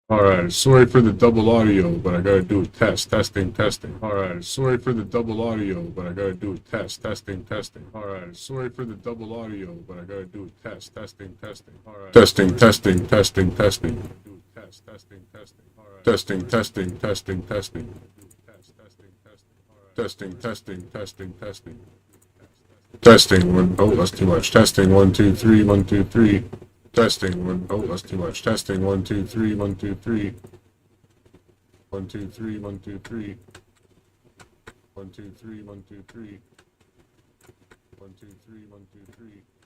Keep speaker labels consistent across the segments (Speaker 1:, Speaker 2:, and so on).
Speaker 1: Alright, sorry for the double audio, but I gotta do a test. Testing. Alright, sorry for the double audio, but I gotta do a test. Testing. Alright, sorry for the double audio, but I gotta do a test. Testing. Alright. Testing. Do a test. Testing. Alright. Testing. Testing. Testing. One. Oh, that's too much. Testing. 1 2 3. 1 2 3. Testing. One. Oh, that's too much. Testing. 1 2 3. 1 2 3. 1 2 3. 1 2 3. 1 2 3. 1 2 3. 1 2 3. 1 2 3. 1 2 3. 1 2 3.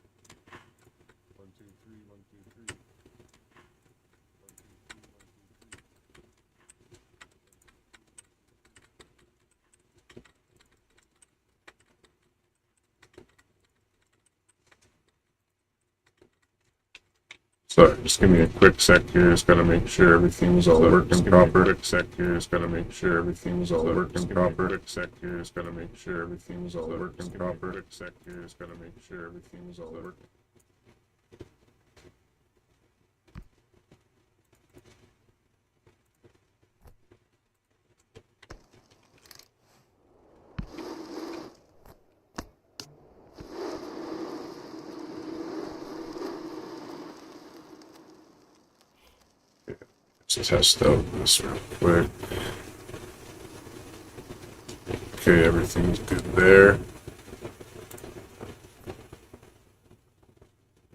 Speaker 1: Sorry, just give me a quick sec here. Just gotta make sure everything's all working proper. Quick sec here. Just gotta make sure everything's all working proper. Quick sec here. Just gotta make sure everything's all working proper. Quick sec here. Just gotta make sure everything's all working. Let's test out this real quick. Okay, everything's good there.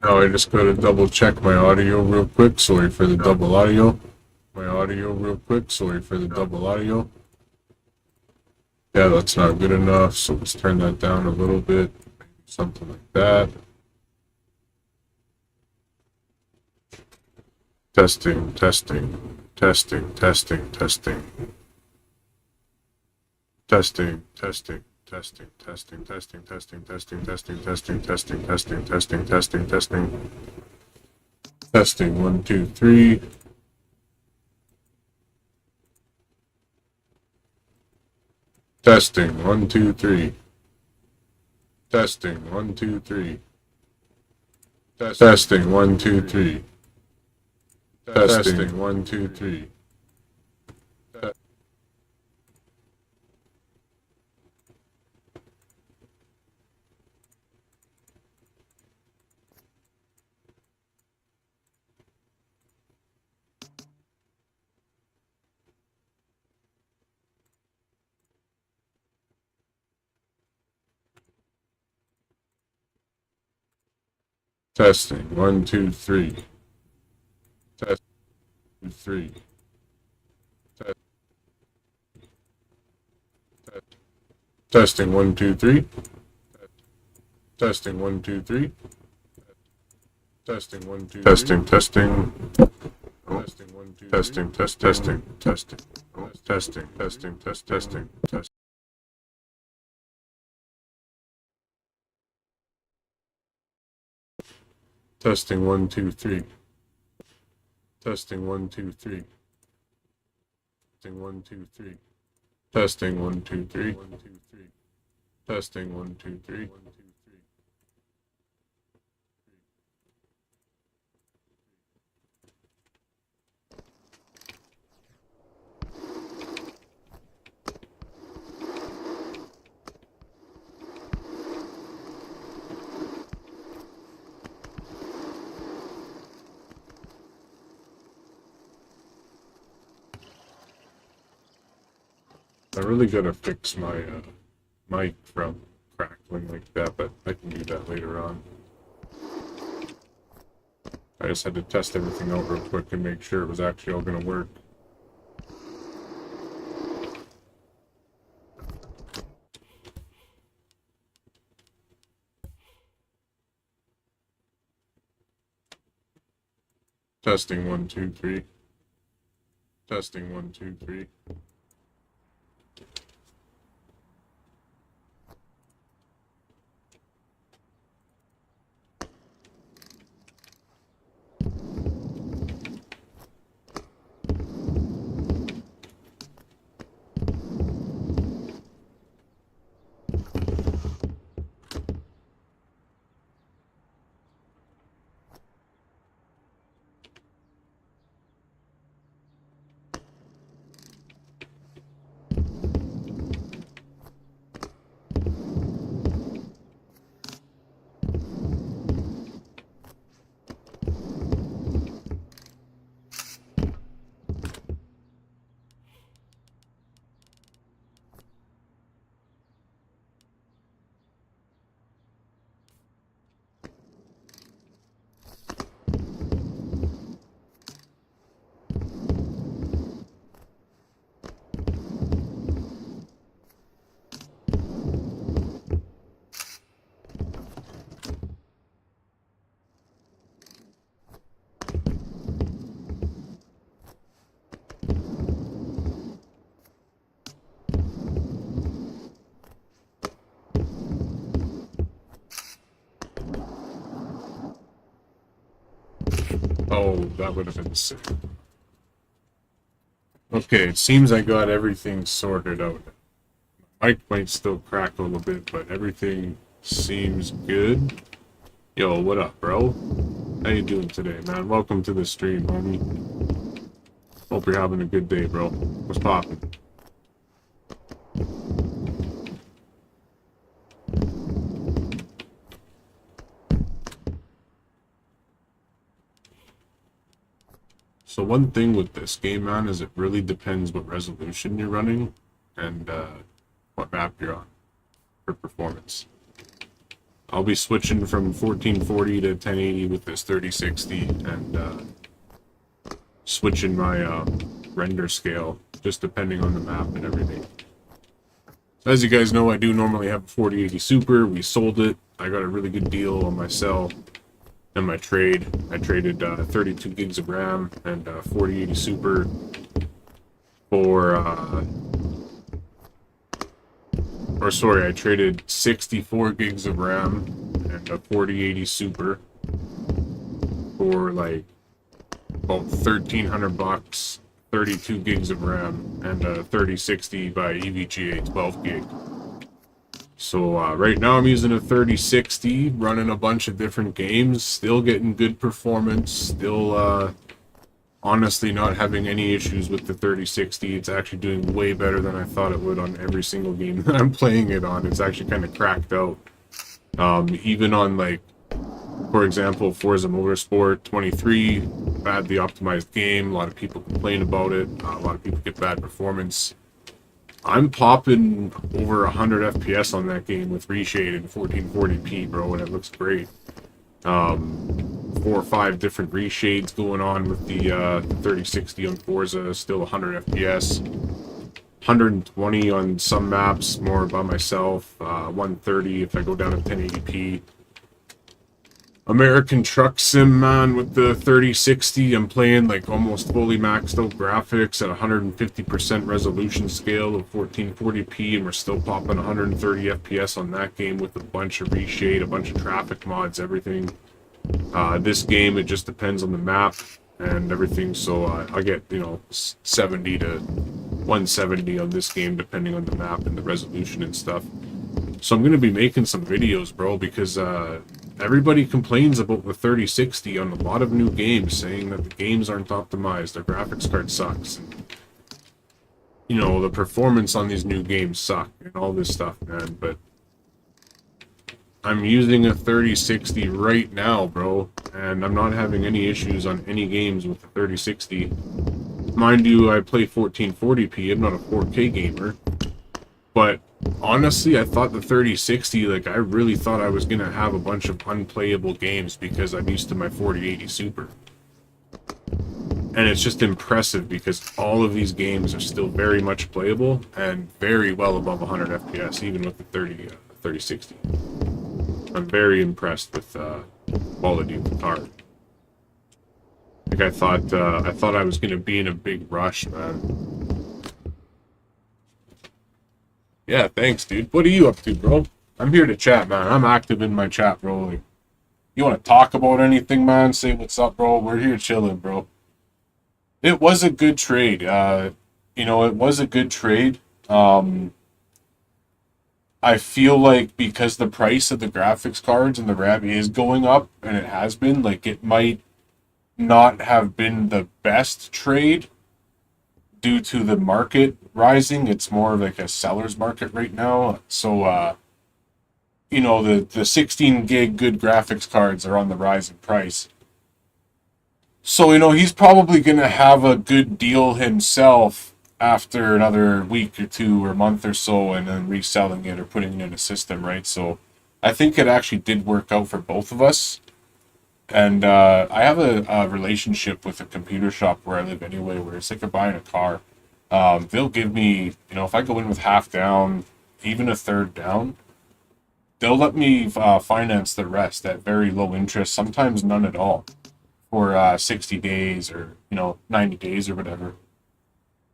Speaker 1: Now I just gotta double check my audio real quick. Sorry for the double audio. Sorry for the double audio. Yeah, that's not good enough. So let's turn that down a little bit. Something like that. Testing. Testing. Testing. 1 2 3. Testing. 1 2 3. Testing. 1 2 3. Testing. 1 2 3. Testing. 1 2 3. Testing. 1 2 3. Test 2 3. Test. Testing. 1 2 3. Testing. 1 2 3. Testing. 1 2 testing. Oh, testing. Testing. Oh, testing. Testing. 1 2 3. Testing. 1 2 3. Testing. 1 2 3. Testing. 1 2 3. Testing. 1 2 3. I really gotta fix my mic from crackling like that, but I can do that later on. I just had to test everything out real quick and make sure it was actually all gonna work. Testing 1 2 3. Testing 1 2 3. Oh, that would have been sick. Okay, it seems I got everything sorted out. Mic might still crack a little bit, but everything seems good. Yo, what up, bro? How you doing today, man? Welcome to the stream, homie. Hope you're having a good day, bro. What's poppin'? So one thing with this game, man, is it really depends what resolution you're running and what map you're on for performance. I'll be switching from 1440 to 1080 with this 3060 and switching my render scale just depending on the map and everything. So as you guys know, I do normally have a 4080 Super. We sold it. I got a really good deal on my sell and my trade. I traded 32 gigs of RAM and 4080 Super for I traded 64 gigs of RAM and a 4080 Super for like about $1,300, 32 gigs of RAM, and a 3060 by EVGA 12 gig. So right now I'm using a 3060, running a bunch of different games, still getting good performance, still honestly not having any issues with the 3060. It's actually doing way better than I thought it would on every single game that I'm playing it on. It's actually kind of cracked out. Even on, like, for example, Forza Motorsport 23, badly optimized game. A lot of people complain about it. A lot of people get bad performance. I'm popping over 100 FPS on that game with reshade in 1440p, bro, and it looks great. 4 or 5 different reshades going on with the 3060 on Forza, still 100 FPS. 120 on some maps, more by myself. 130 if I go down to 1080p. American Truck Sim, man, with the 3060, I'm playing like almost fully maxed out graphics at 150% resolution scale of 1440p, and we're still popping 130 FPS on that game with a bunch of reshade, a bunch of traffic mods, everything. This game, it just depends on the map and everything, so I get, 70 to 170 on this game, depending on the map and the resolution and stuff. So I'm going to be making some videos, bro, because everybody complains about the 3060 on a lot of new games, saying that the games aren't optimized, their graphics card sucks, and, the performance on these new games suck, and all this stuff, man, but I'm using a 3060 right now, bro, and I'm not having any issues on any games with the 3060. Mind you, I play 1440p, I'm not a 4K gamer, but honestly, I thought the 3060, like, I really thought I was going to have a bunch of unplayable games because I'm used to my 4080 Super. And it's just impressive because all of these games are still very much playable and very well above 100 FPS, even with the 3060. I'm very impressed with the quality of the card. Like, I thought I was going to be in a big rush, man. Yeah, thanks, dude. What are you up to, bro? I'm here to chat, man. I'm active in my chat, bro. Like, you want to talk about anything, man? Say what's up, bro. We're here chilling, bro. It was a good trade. It was a good trade. I feel like because the price of the graphics cards and the RAM is going up, and it has been, like, it might not have been the best trade due to the market rising. It's more of like a seller's market right now. So, the 16 gig good graphics cards are on the rise in price. So, he's probably going to have a good deal himself after another week or two or month or so, and then reselling it or putting it in a system, right? So I think it actually did work out for both of us. And I have a relationship with a computer shop where I live anyway, where it's like I'm buying a car. They'll give me, if I go in with half down, even a third down, they'll let me finance the rest at very low interest, sometimes none at all, for 60 days or, 90 days or whatever.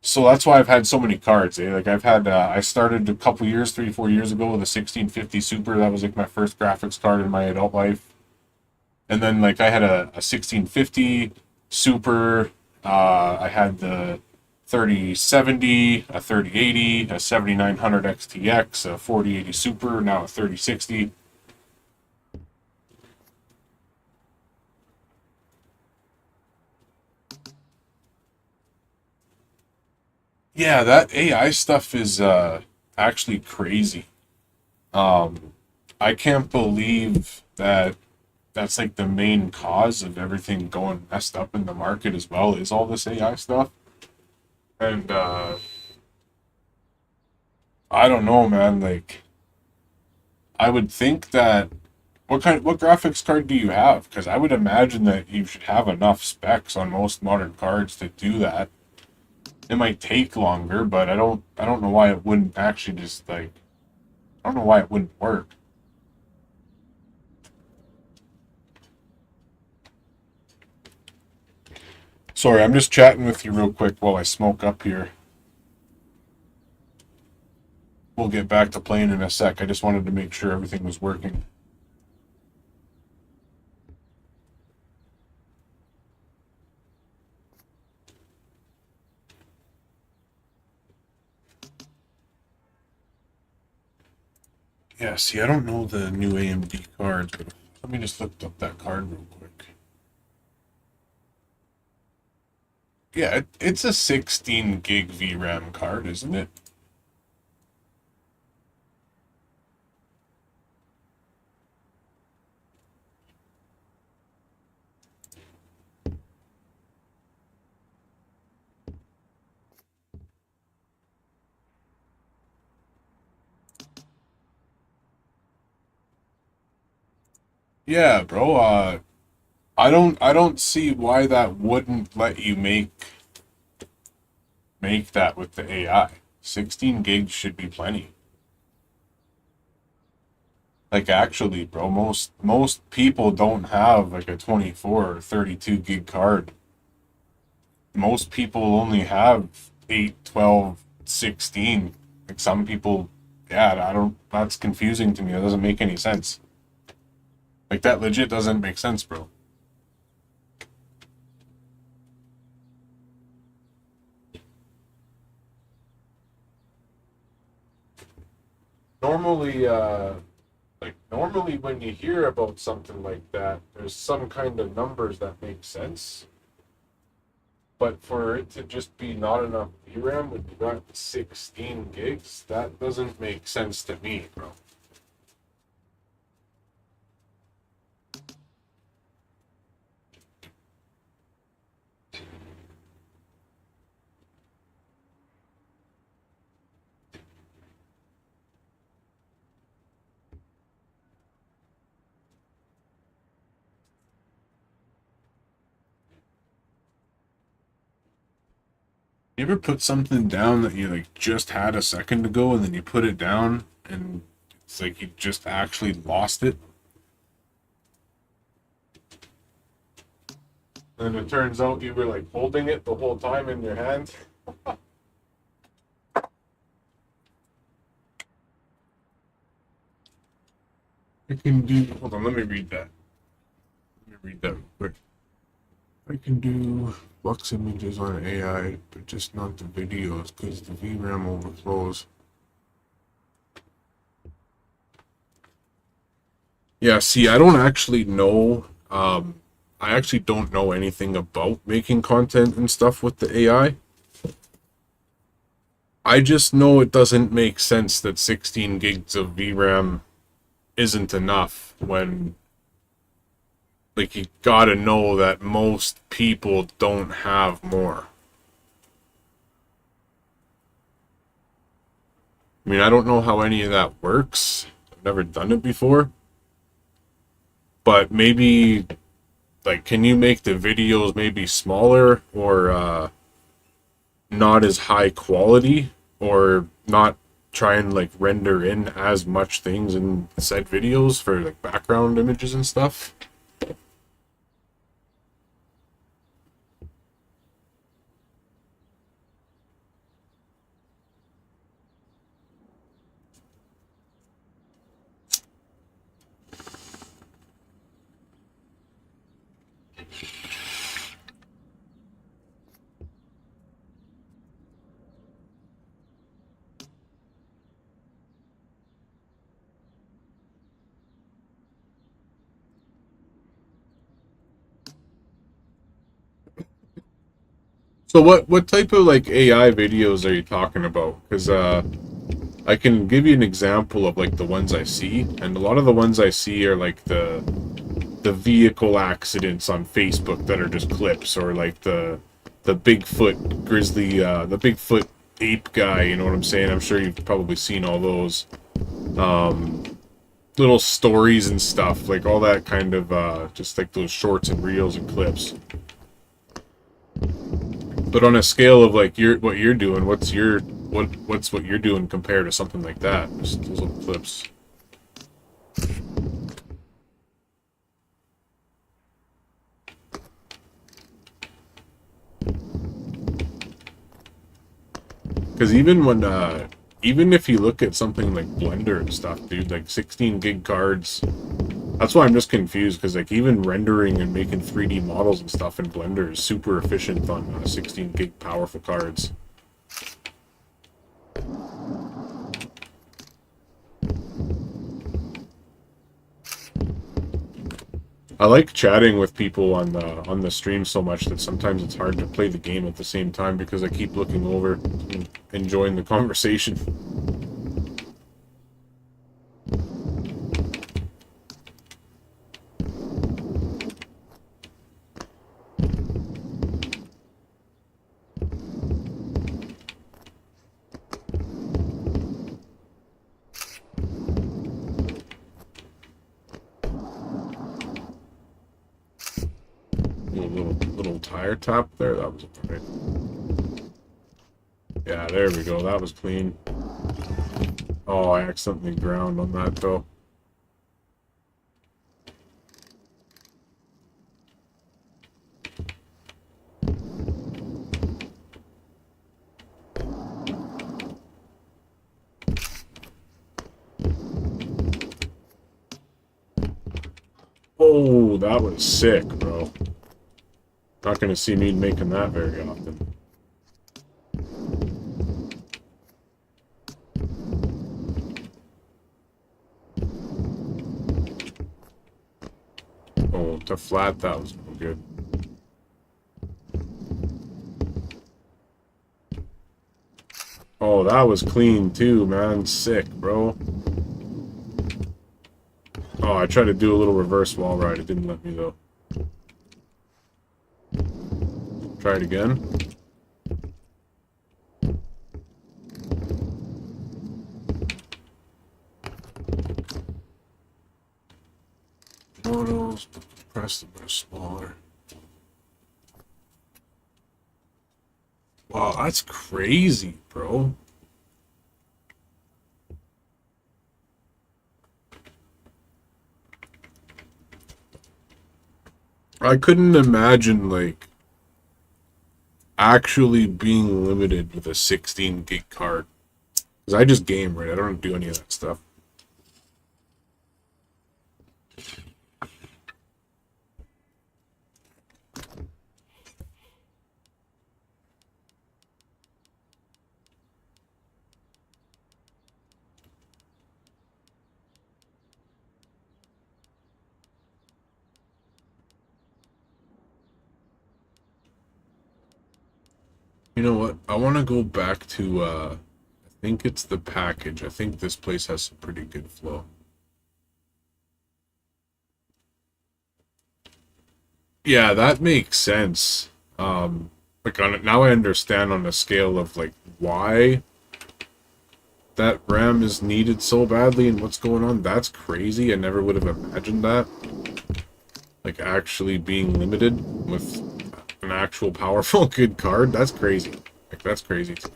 Speaker 1: So that's why I've had so many cards. Like, I've had, I started a couple years, 3-4 years ago with a 1650 Super. That was like my first graphics card in my adult life. And then like I had a 1650 Super. I had the 3070, a 3080, a 7900 XTX, a 4080 Super, now a 3060. Yeah, that AI stuff is actually crazy. Um, I can't believe that that's like the main cause of everything going messed up in the market as well is all this AI stuff. And I don't know, man. Like, I would think that what graphics card do you have? Because I would imagine that you should have enough specs on most modern cards to do that. It might take longer, but I don't know why it wouldn't actually just like I don't know why it wouldn't work. Sorry, I'm just chatting with you real quick while I smoke up here. We'll get back to playing in a sec. I just wanted to make sure everything was working. Yeah, see, I don't know the new AMD cards, but let me just look up that card real quick. Yeah, it's a 16 gig VRAM card, isn't it? Yeah, bro. I don't see why that wouldn't let you make that with the AI. 16 gigs should be plenty. Like actually, bro, most people don't have like a 24 or 32 gig card. Most people only have 8, 12, 16. Like some people, yeah, I don't, that's confusing to me. It doesn't make any sense. Like that legit doesn't make sense, bro. Normally, normally when you hear about something like that, there's some kind of numbers that make sense. But for it to just be not enough VRAM when you got 16 gigs, that doesn't make sense to me, bro. You ever put something down that you like just had a second ago and then you put it down and it's like you just actually lost it? And it turns out you were like holding it the whole time in your hand. I can do, hold on, let me read that. Let me read that real quick. I can do Flux images on AI, but just not the videos because the VRAM overflows. Yeah, see, I don't actually know. I actually don't know anything about making content and stuff with the AI. I just know it doesn't make sense that 16 gigs of VRAM isn't enough when, like, you gotta know that most people don't have more. I mean, I don't know how any of that works. I've never done it before. But maybe, like, can you make the videos maybe smaller or, not as high quality or not try and like render in as much things in said videos for like background images and stuff. So what type of like AI videos are you talking about? Because I can give you an example of like the ones I see, and a lot of the ones I see are like the vehicle accidents on Facebook that are just clips, or like the Bigfoot grizzly, the Bigfoot ape guy. You know what I'm saying? I'm sure you've probably seen all those little stories and stuff, like all that kind of just like those shorts and reels and clips. But on a scale of like what you're doing, what's what you're doing compared to something like that? Just those little clips. Because even if you look at something like Blender and stuff, dude, like 16 gig cards. That's why I'm just confused, because like even rendering and making 3D models and stuff in Blender is super efficient on 16 gig powerful cards. I like chatting with people on the stream so much that sometimes it's hard to play the game at the same time because I keep looking over and enjoying the conversation. Little tire tap there. That was right. Yeah, there we go. That was clean. Oh, I accidentally ground on that though. Oh, that was sick, bro. Not gonna see me making that very often. Oh, to flat, that was good. Oh, that was clean too, man. Sick, bro. Oh, I tried to do a little reverse wall ride. It didn't let me, though. Try it again. Photos, press them are smaller. Wow, that's crazy, bro. I couldn't imagine, like, actually being limited with a 16 gig card. Because I just game, right? I don't do any of that stuff. You know what? I want to go back to, I think it's the package. I think this place has some pretty good flow. Yeah, that makes sense. Like on it now, I understand on a scale of like why that RAM is needed so badly and what's going on. That's crazy. I never would have imagined that. Like actually being limited with an actual powerful good card. That's crazy. Like that's crazy to me.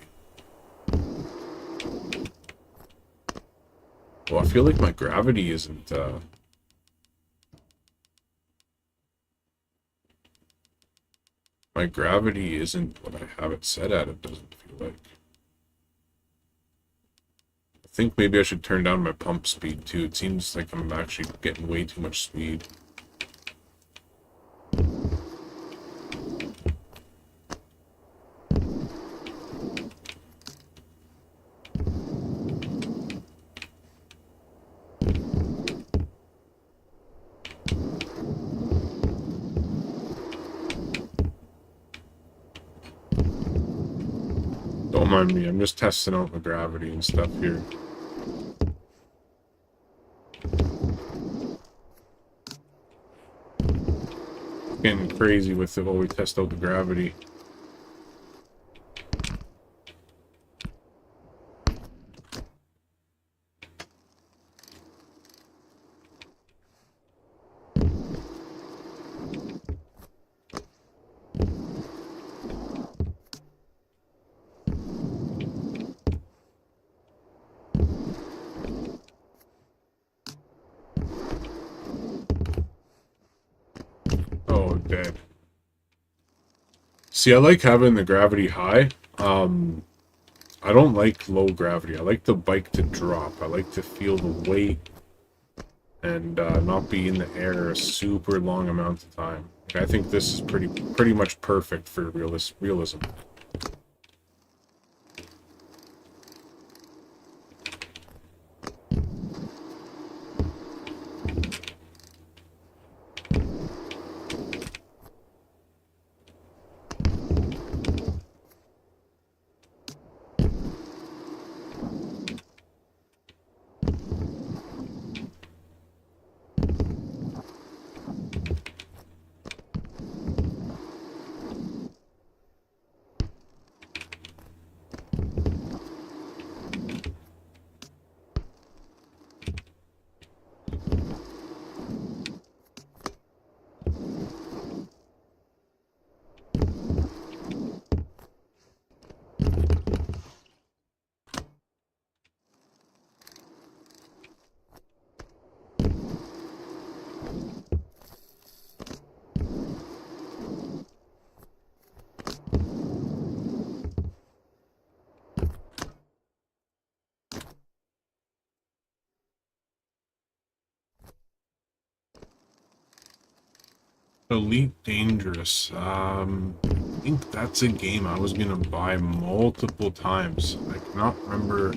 Speaker 1: Well, I feel like my gravity isn't. My gravity isn't what I have it set at. It doesn't feel like. I think maybe I should turn down my pump speed too. It seems like I'm actually getting way too much speed. Don't mind me, I'm just testing out the gravity and stuff here. Getting crazy with it while we test out the gravity. Oh, dead. See, I like having the gravity high. I don't like low gravity. I like the bike to drop. I like to feel the weight and not be in the air a super long amount of time. Like, I think this is pretty much perfect for realism. Elite Dangerous. I think that's a game I was gonna buy multiple times. I cannot remember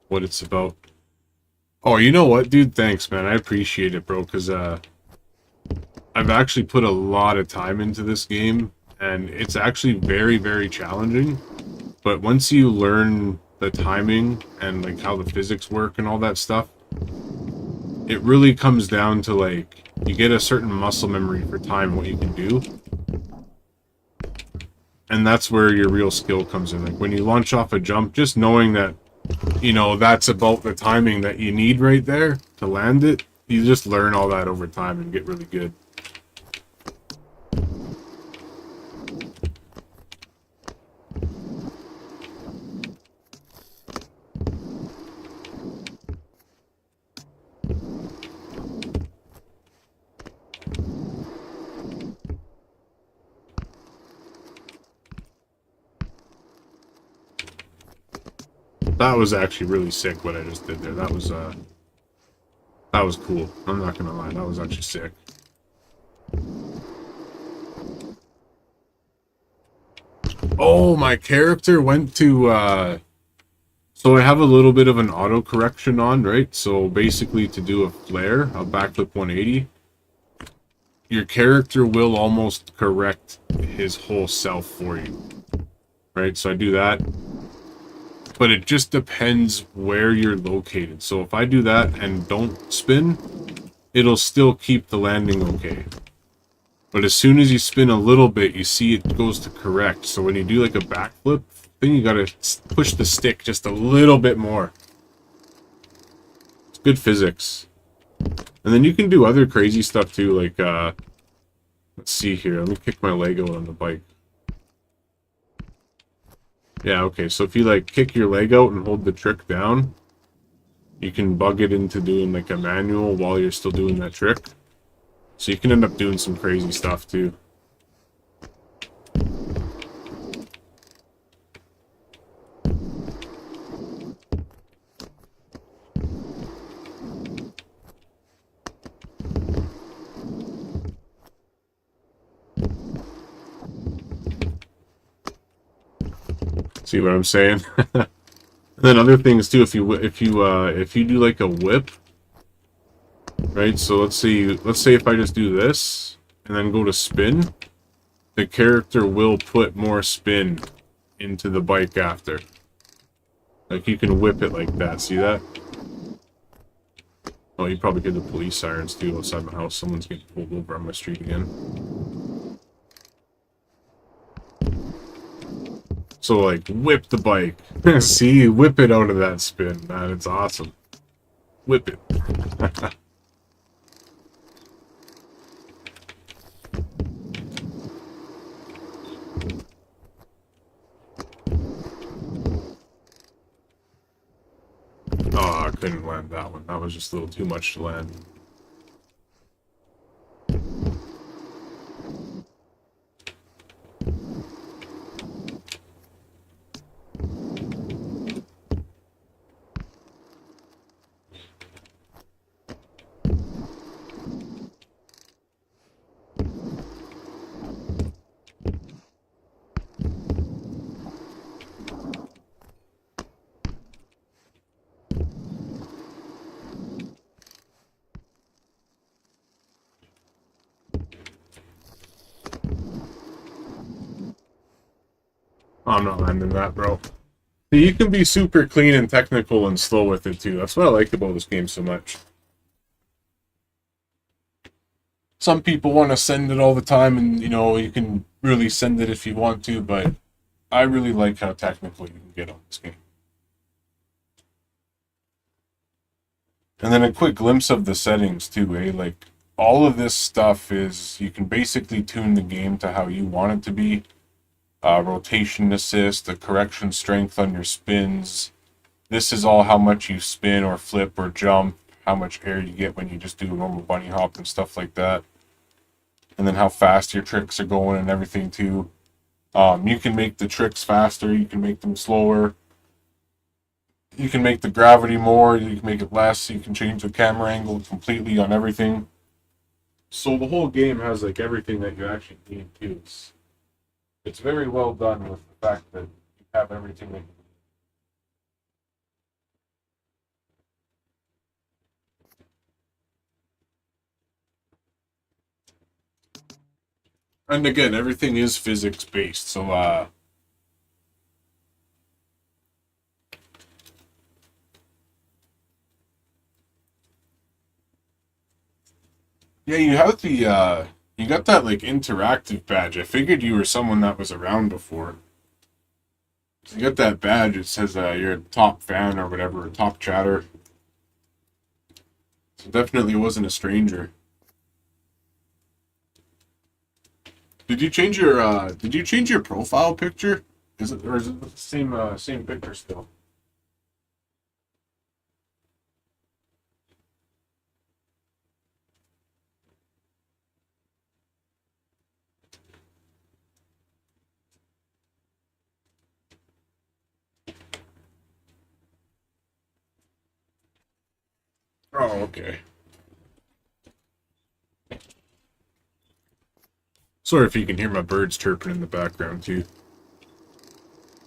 Speaker 1: what it's about. Oh, you know what, dude? Thanks, man. I appreciate it, bro, because I've actually put a lot of time into this game, and it's actually very, very challenging. But once you learn the timing and like how the physics work and all that stuff, it really comes down to like you get a certain muscle memory for time, what you can do. And that's where your real skill comes in. Like when you launch off a jump, just knowing that, you know, that's about the timing that you need right there to land it. You just learn all that over time and get really good. That was actually really sick what I just did there. That was cool. I'm not gonna lie, that was actually sick. Oh, my character went to so I have a little bit of an auto correction on, right? So basically to do a flare, a backflip 180, your character will almost correct his whole self for you. Right? So I do that. But it just depends where you're located. So if I do that and don't spin, it'll still keep the landing okay. But as soon as you spin a little bit, you see it goes to correct. So when you do like a backflip, then you gotta push the stick just a little bit more. It's good physics. And then you can do other crazy stuff too, like, let's see here. Let me kick my leg out on the bike. Yeah, okay, so if you like kick your leg out and hold the trick down, you can bug it into doing like a manual while you're still doing that trick. So you can end up doing some crazy stuff too. See what I'm saying? And then other things too, if you do like a whip, right? So let's say if I just do this and then go to spin, the character will put more spin into the bike after. Like, you can whip it like that. See that? Oh, you probably hear the police sirens too outside my house. Someone's getting pulled over on my street again. So, like, whip the bike. See? Whip it out of that spin, man. It's awesome. Whip it. Oh, I couldn't land that one. That was just a little too much to land. I'm not landing that, bro. You can be super clean and technical and slow with it, too. That's what I like about this game so much. Some people want to send it all the time, and, you know, you can really send it if you want to, but I really like how technical you can get on this game. And then a quick glimpse of the settings, too, eh? Like, all of this stuff is, you can basically tune the game to how you want it to be. Rotation assist, the correction strength on your spins. This is all how much you spin or flip or jump, how much air you get when you just do a normal bunny hop and stuff like that. And then how fast your tricks are going and everything too. You can make the tricks faster, you can make them slower. You can make the gravity more, you can make it less, you can change the camera angle completely on everything. So the whole game has like everything that you actually need to. It's very well done with the fact that you have everything that you need. And again, everything is physics based, so yeah, you have the you got that like interactive badge. I figured you were someone that was around before. So you got that badge, it says you're a top fan or whatever, a top chatter. So definitely wasn't a stranger. Did you change your profile picture? Is it the same picture still? Oh, okay. Sorry if you can hear my birds chirping in the background too.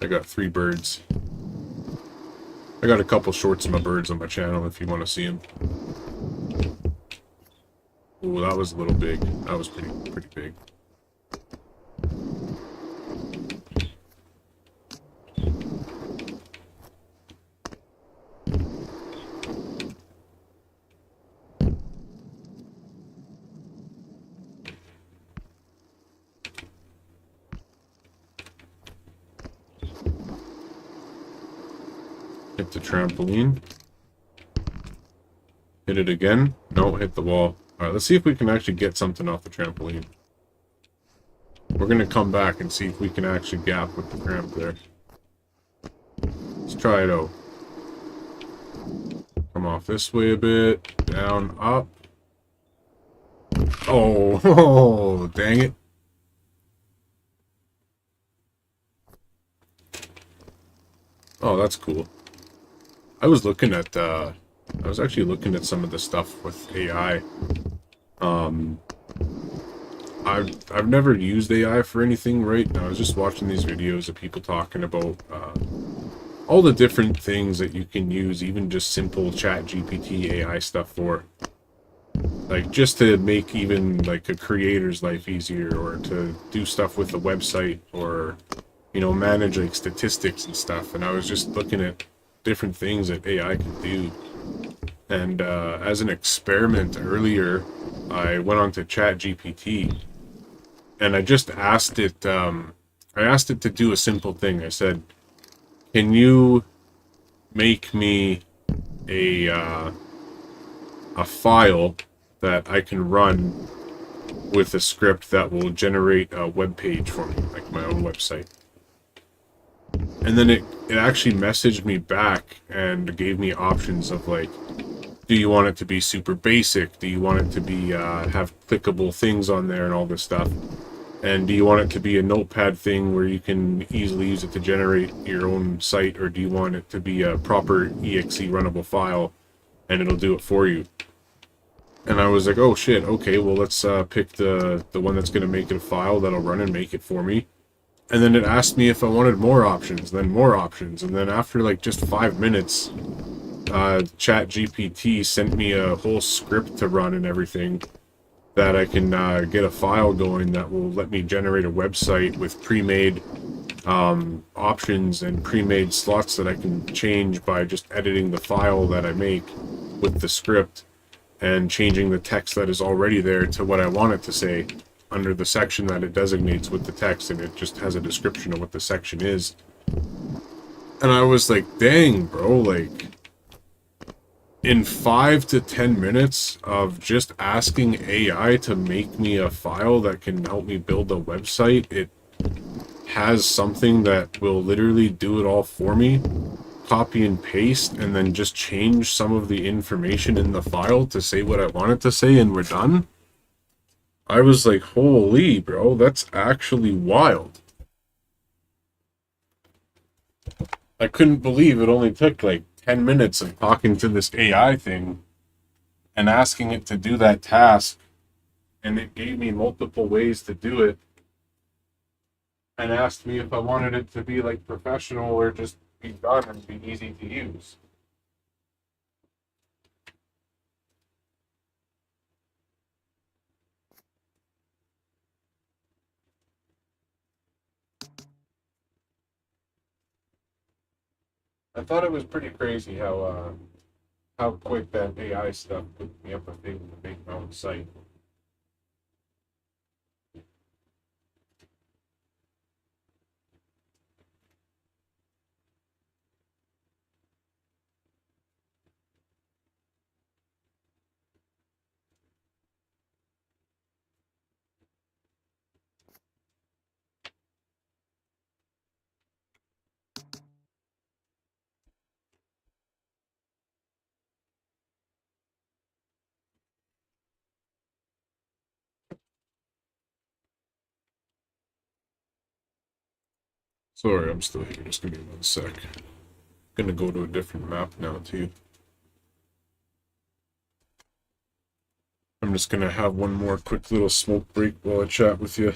Speaker 1: I got 3 birds. I got a couple shorts of my birds on my channel if you want to see them. Oh, that was a little big. That was pretty big. Hit the trampoline. Hit it again. No, hit the wall. Alright, let's see if we can actually get something off the trampoline. We're going to come back and see if we can actually gap with the tramp there. Let's try it out. Come off this way a bit. Down, up. Oh, oh dang it. Oh, that's cool. I was actually looking at some of the stuff with AI. I've never used AI for anything, right? I was just watching these videos of people talking about all the different things that you can use, even just simple chat GPT AI stuff for. Like, just to make even, like, a creator's life easier, or to do stuff with a website, or manage like statistics and stuff. And I was just looking at different things that AI can do. And as an experiment earlier, I went on to Chat GPT and I just asked it. I asked it to do a simple thing. I said, "Can you make me a uh, a file that I can run with a script that will generate a web page for me, like my own website?" And then it actually messaged me back and gave me options of like, do you want it to be super basic? Do you want it to be have clickable things on there and all this stuff? And do you want it to be a notepad thing where you can easily use it to generate your own site, or do you want it to be a proper exe runnable file and it'll do it for you? And I was like, oh shit, okay, well let's pick the one that's gonna make it a file that'll run and make it for me. And then it asked me if I wanted more options, then more options, and then after like just 5 minutes, Chat GPT sent me a whole script to run and everything that I can get a file going that will let me generate a website with pre-made options and pre-made slots that I can change by just editing the file that I make with the script and changing the text that is already there to what I want it to say under the section that it designates with the text, and it just has a description of what the section is. And I was like, dang, bro, like, in 5 to 10 minutes of just asking AI to make me a file that can help me build a website, it has something that will literally do it all for me, copy and paste, and then just change some of the information in the file to say what I want it to say, and we're done. I was like, holy, bro, that's actually wild. I couldn't believe it only took like 10 minutes of talking to this AI thing and asking it to do that task, and it gave me multiple ways to do it and asked me if I wanted it to be like professional or just be done and be easy to use. I thought it was pretty crazy how quick that AI stuff put me up a thing to make my own site. Sorry, I'm still here. Just give me 1 sec. Gonna go to a different map now too. I'm just gonna have one more quick little smoke break while I chat with you.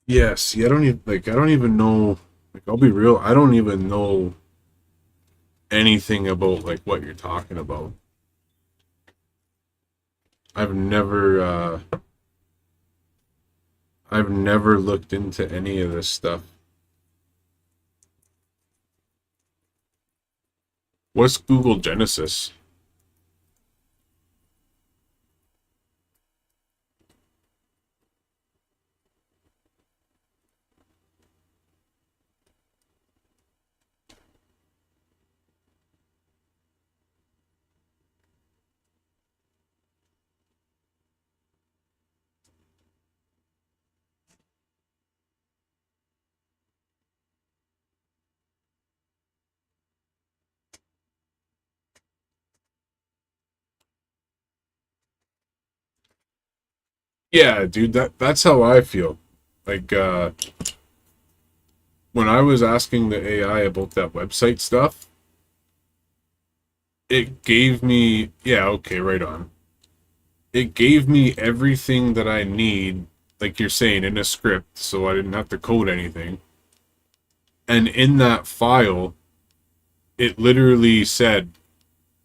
Speaker 1: Yeah, see, I don't even know, like, I'll be real, I don't even know anything about like what you're talking about. I've never I've never looked into any of this stuff. What's Google Genesis? Yeah, dude, that's how I feel. Like when I was asking the AI about that website stuff, it gave me, yeah, okay, right on. It gave me everything that I need, like you're saying, in a script, so I didn't have to code anything. And in that file, it literally said,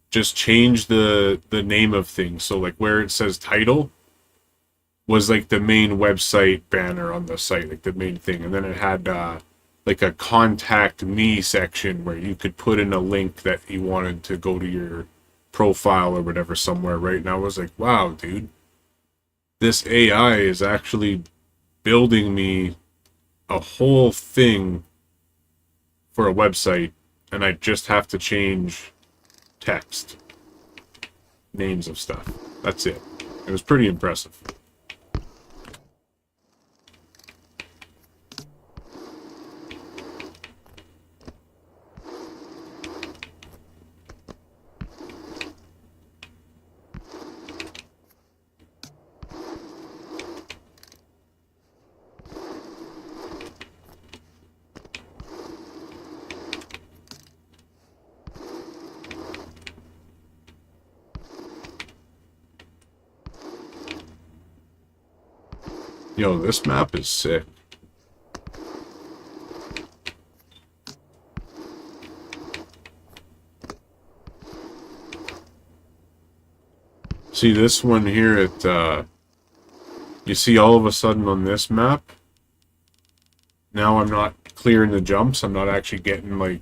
Speaker 1: just change the name of things. So like where it says title was like the main website banner on the site, like the main thing. And then it had like a contact me section where you could put in a link that you wanted to go to your profile or whatever somewhere, right? And I was like, wow, dude, this AI is actually building me a whole thing for a website, and I just have to change text, names of stuff. That's it. It was pretty impressive. Yo, this map is sick. See this one here you see all of a sudden on this map, now I'm not clearing the jumps, I'm not actually getting like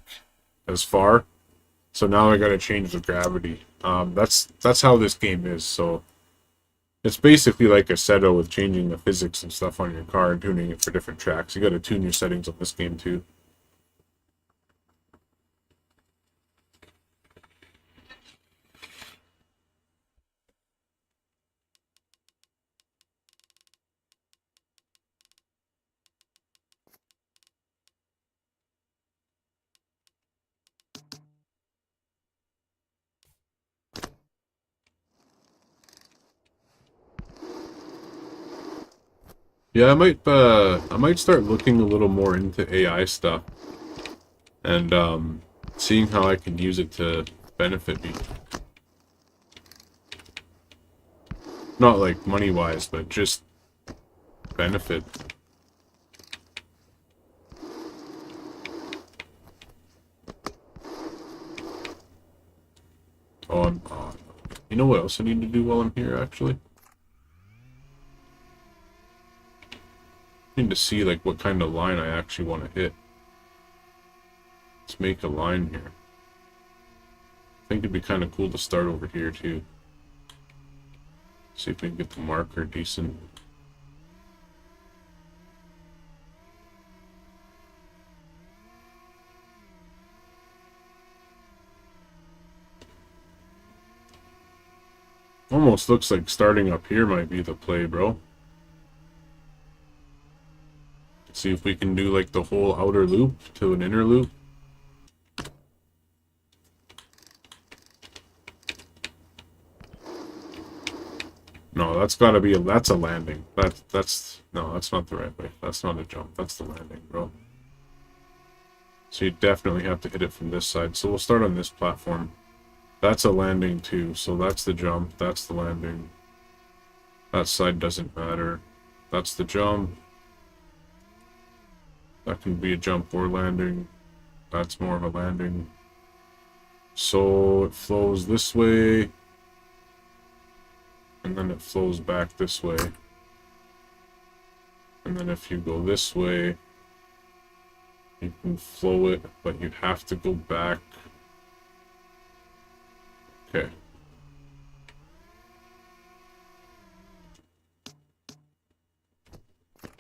Speaker 1: as far. So now I gotta change the gravity. That's how this game is, so it's basically like a Seto with changing the physics and stuff on your car and tuning it for different tracks. You gotta tune your settings on this game too. Yeah, I might start looking a little more into AI stuff and seeing how I can use it to benefit me. Not like money wise, but just benefit. Oh, you know what else I need to do while I'm here, actually? I need to see, like, what kind of line I actually want to hit. Let's make a line here. I think it'd be kind of cool to start over here, too. See if we can get the marker decent. Almost looks like starting up here might be the play, bro. See if we can do like the whole outer loop to an inner loop. No, that's gotta be that's a landing. No, that's not the right way. That's not a jump. That's the landing, bro. So you definitely have to hit it from this side. So we'll start on this platform. That's a landing too. So that's the jump. That's the landing. That side doesn't matter. That's the jump. That can be a jump or landing. That's more of a landing. So it flows this way. And then it flows back this way. And then if you go this way, you can flow it, but you have to go back. Okay.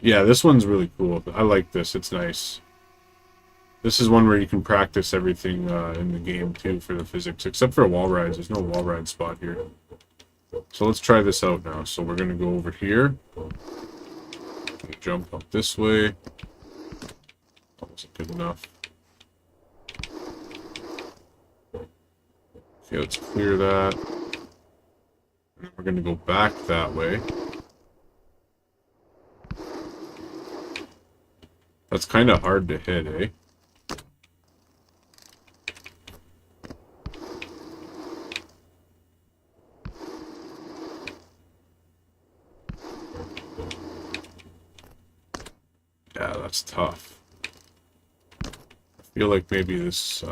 Speaker 1: Yeah, this one's really cool. I like this. It's nice. This is one where you can practice everything in the game, too, for the physics. Except for wall rides. There's no wall ride spot here. So let's try this out now. So we're going to go over here. Jump up this way. That wasn't good enough. Okay, let's clear that. And then we're going to go back that way. That's kind of hard to hit, eh? that's tough. I feel like maybe this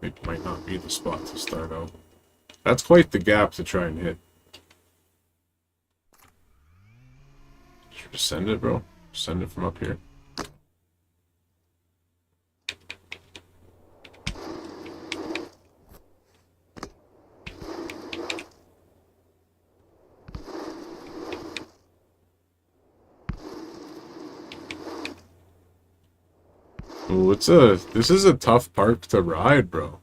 Speaker 1: it might not be the spot to start out. That's quite the gap to try and hit. Should we send it, bro? Send it from up here. Ooh, this is a tough park to ride, bro.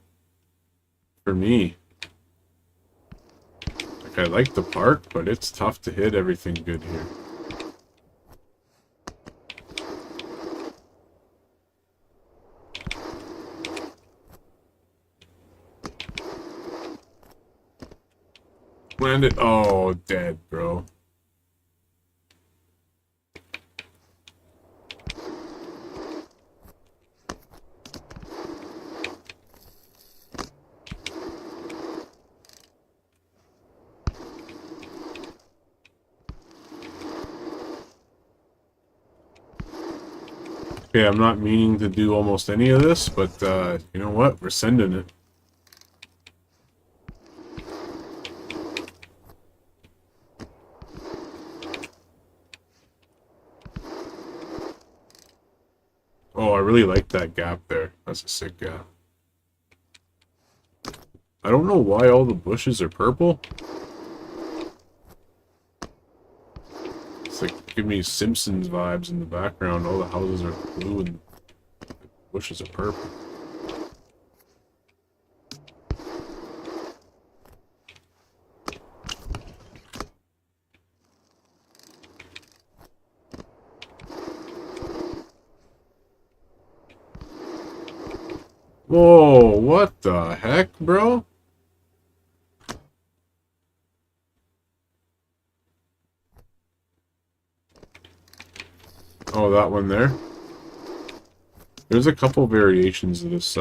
Speaker 1: For me. Like, I like the park, but it's tough to hit everything good here. Landed. Oh, dead, bro. Okay, I'm not meaning to do almost any of this, but you know what? We're sending it. Oh, I really like that gap there. That's a sick gap. I don't know why all the bushes are purple. It's like, give me Simpsons vibes in the background. All the houses are blue and the bushes are purple. Whoa, what the heck, bro? Oh, that one there? There's a couple variations of this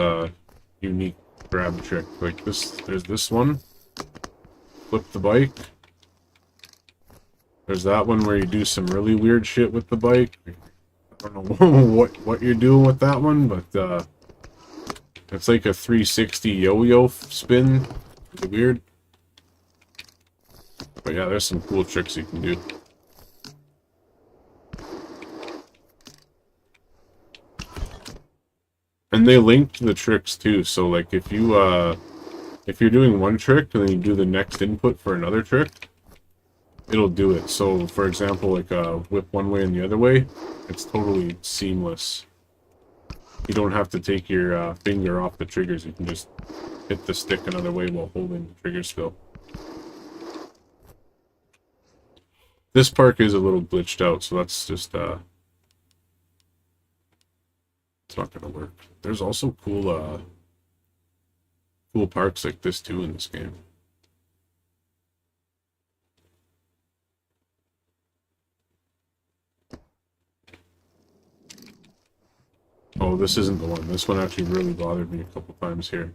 Speaker 1: unique grab trick. Like this, there's this one. Flip the bike. There's that one where you do some really weird shit with the bike. I don't know what you're doing with that one, but it's like a 360 yo-yo spin. It's weird. But yeah, there's some cool tricks you can do. And they link to the tricks too, so like if you're doing one trick and then you do the next input for another trick, it'll do it. So for example, like whip one way and the other way, it's totally seamless. You don't have to take your finger off the triggers, you can just hit the stick another way while holding the trigger still. This park is a little glitched out, so that's just it's not gonna work. There's also cool parks like this too in this game. Oh, this isn't the one. This one actually really bothered me a couple times here.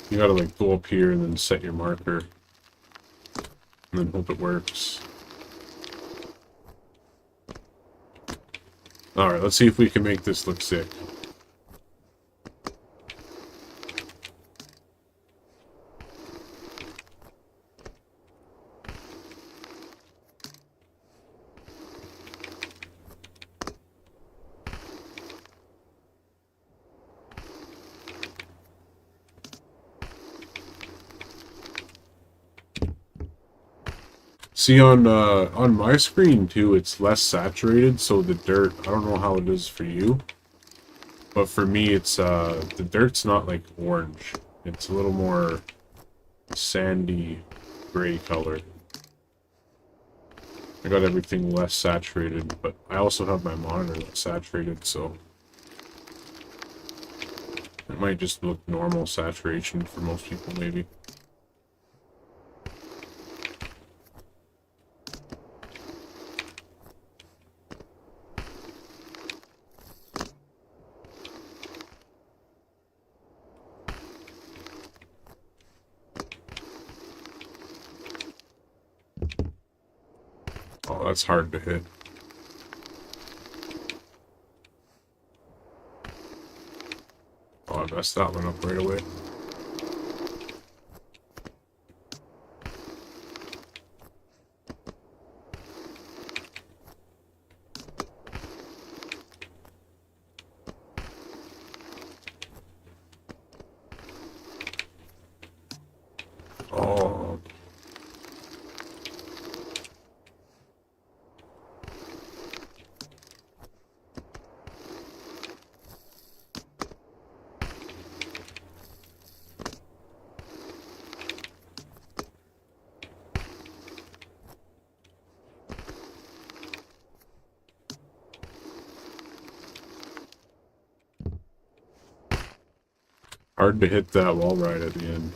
Speaker 1: You gotta like go up here and then set your marker. And then hope it works. Alright, let's see if we can make this look sick. See, on my screen too, it's less saturated, so the dirt, I don't know how it is for you, but for me it's the dirt's not like orange. It's a little more sandy gray color. I got everything less saturated, but I also have my monitor that's saturated, so it might just look normal saturation for most people maybe. that's hard to hit. Oh, I messed that one up right away. Oh. Hard to hit that wall ride at the end.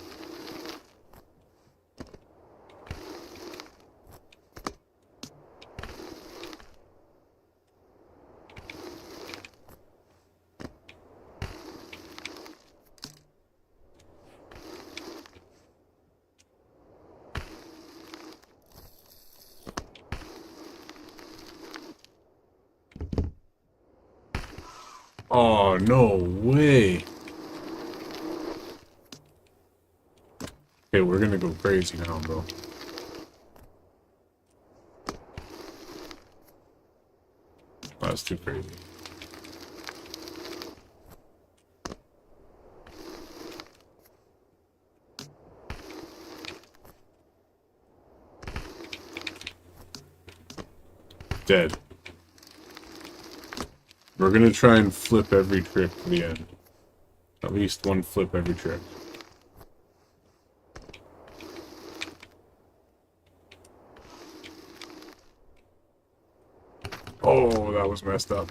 Speaker 1: Oh, no way. Okay, we're gonna go crazy now, bro. That's too crazy. Dead. We're gonna try and flip every trick to the end. At least one flip every trick. Oh, that was messed up.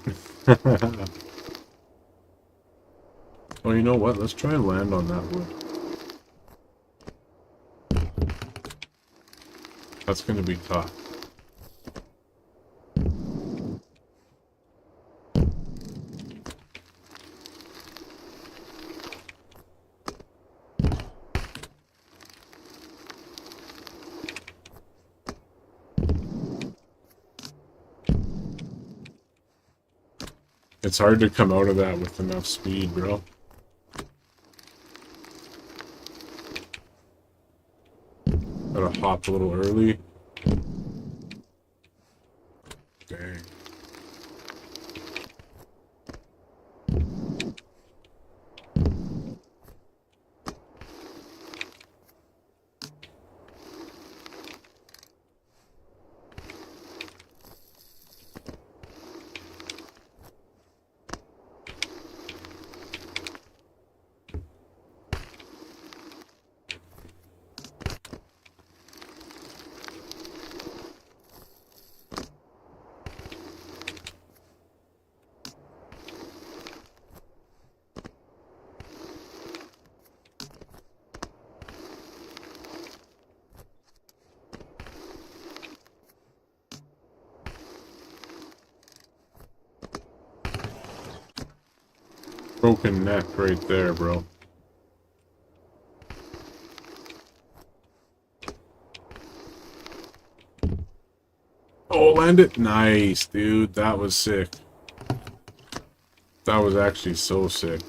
Speaker 1: Oh, you know what? Let's try and land on that wood. That's gonna be tough. It's hard to come out of that with enough speed, bro. Gotta hop a little early. Dang. Broken neck right there, bro. Oh, land it. Nice, dude. That was sick. That was actually so sick.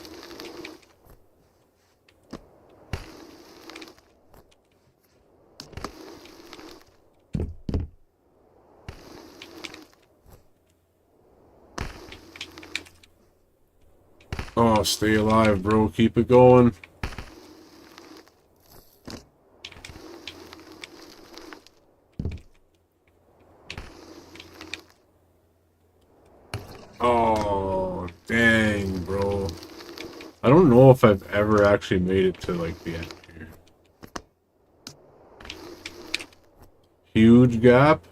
Speaker 1: Oh, stay alive, bro. Keep it going. Oh, dang, bro. I don't know if I've ever actually made it to, like, the end here. Huge gap.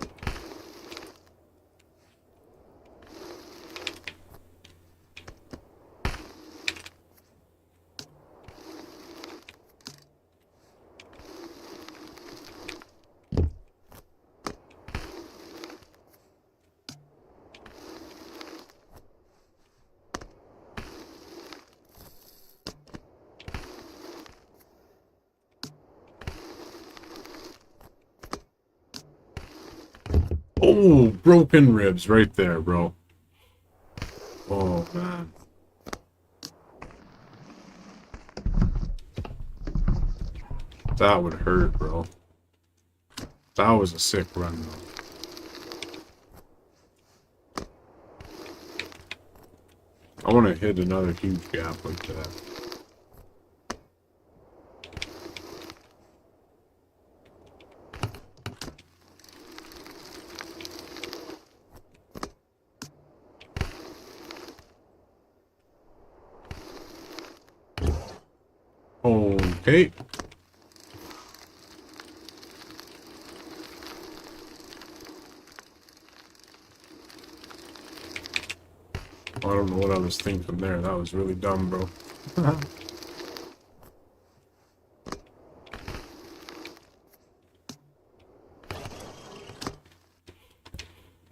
Speaker 1: Oh, broken ribs right there, bro. Oh, man. That would hurt, bro. That was a sick run, though. I want to hit another huge gap like that. Okay. I don't know what I was thinking there. That was really dumb, bro.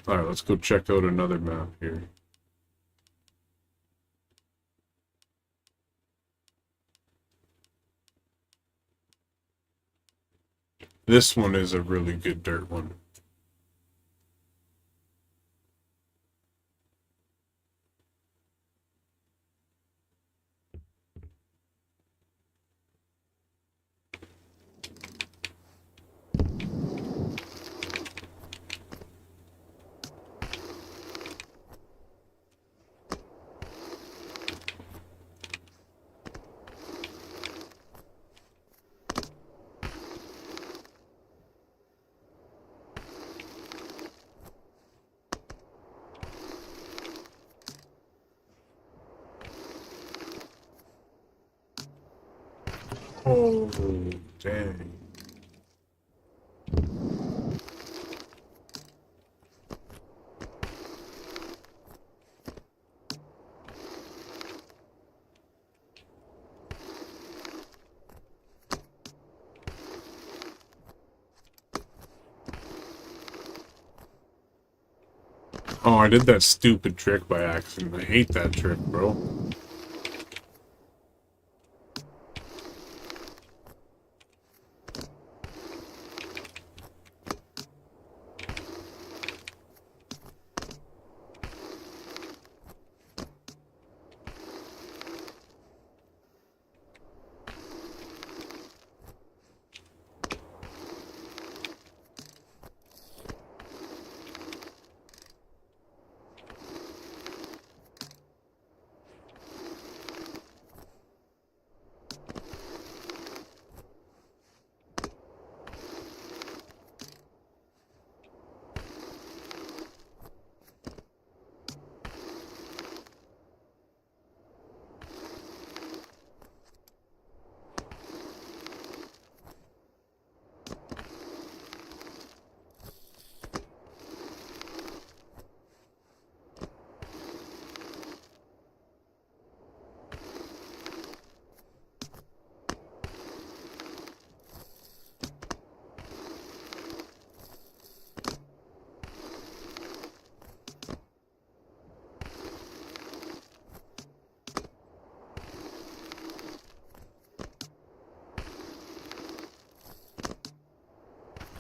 Speaker 1: Alright, let's go check out another map here. This one is a really good dirt one. Oh, dang. Oh, I did that stupid trick by accident. I hate that trick, bro.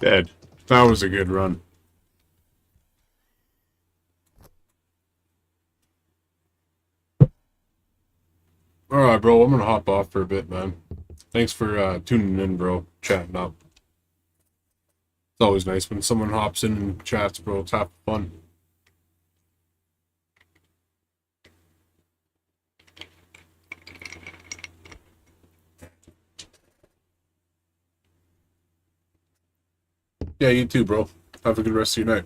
Speaker 1: Dead. That was a good run. Alright, bro. I'm gonna hop off for a bit, man. Thanks for tuning in, bro. Chatting up. It's always nice when someone hops in and chats, bro. It's half fun. Yeah, you too, bro. Have a good rest of your night.